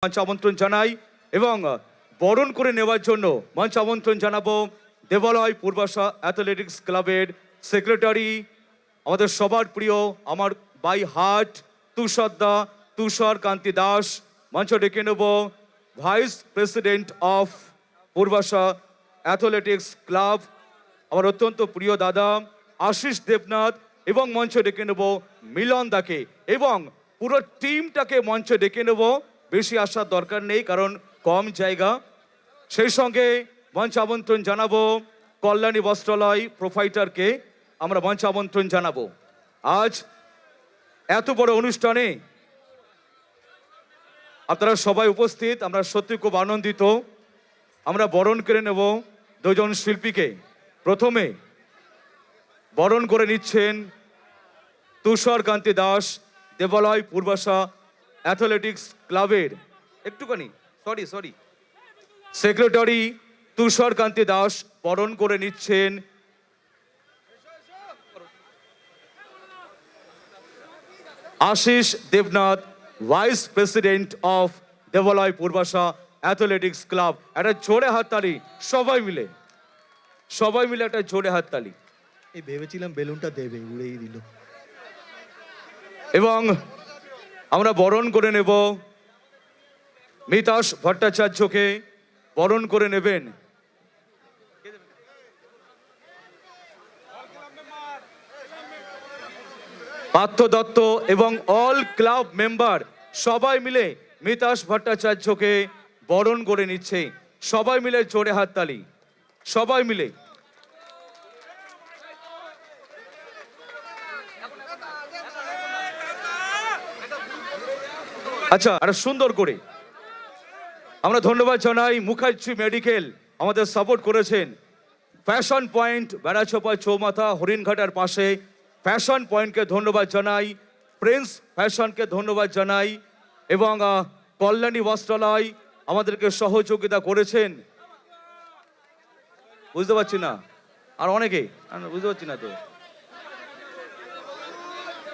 মঞ্চ আমন্ত্রণ জানাই এবং বরণ করে নেওয়ার জন্য মঞ্চ আমন্ত্রণ জানাবো দেবালয় পূর্বাশা অ্যাথলেটিক্স ক্লাবের সেক্রেটারি, আমাদের সবার প্রিয়, আমার বাই হার্ট তুষার কান্তি দাস। মঞ্চ ডেকে নেব vice president of Purbasha athletics club, আমার অত্যন্ত প্রিয় দাদা আশিস দেবনাথ, এবং মঞ্চ ডেকে নেব মিলন দাকে এবং পুরো টিমটাকে মঞ্চে ডেকে নেব। বেশি আসার দরকার নেই কারণ কম জায়গা। সেই সঙ্গে মঞ্চ আমন্ত্রণ জানাবো কল্যাণী বস্ত্রালয় প্রোপাইটারকে, আমরা মঞ্চ আমন্ত্রণ জানাবো। আজ এত বড় অনুষ্ঠানে আপনারা সবাই উপস্থিত, আমরা সত্যি খুব আনন্দিত। আমরা বরণ করে নেব দুজন শিল্পীকে। প্রথমে বরণ করে নিচ্ছেন তুষার কান্তি দাস, দেবালয় পূর্বাশা অ্যাথলেটিক্স ক্লাবের সেক্রেটারি তুষার কান্তি দাস বরণ করে নিচ্ছেন Ashis Debnath, vice president of Debalay Purbasha athletics club. একটা জোরে হাততালি সবাই মিলে একটা জোরে হাততালি। এই ভেবেছিলাম বেলুনটা দেবে, উড়েই দিল। এবং আমরা বরণ করে নেব মিতাশ ভট্টাচার্যকে, বরণ করে নেবেন পার্থ দত্ত এবং অল ক্লাব মেম্বার সবাই মিলে মিতাশ ভট্টাচার্যকে বরণ করে নিচ্ছে। সবাই মিলে জোরে হাততালি, সবাই মিলে। আচ্ছা, আর সুন্দর করে আমরা ধন্যবাদ জানাই মুখার্জি মেডিকেল, আমাদের সাপোর্ট করেছেন। ফ্যাশন পয়েন্ট বেড়াচোপা চৌমাথা হরিণঘাটার পাশে, ফ্যাশন পয়েন্টকে ধন্যবাদ জানাই, প্রিন্স ফ্যাশনকে ধন্যবাদ জানাই, এবং কল্যাণী বস্ত্রালয় আমাদেরকে সহযোগিতা করেছেন। বুঝতে পারছি না, আর অনেকে বুঝতে পারছি না তো।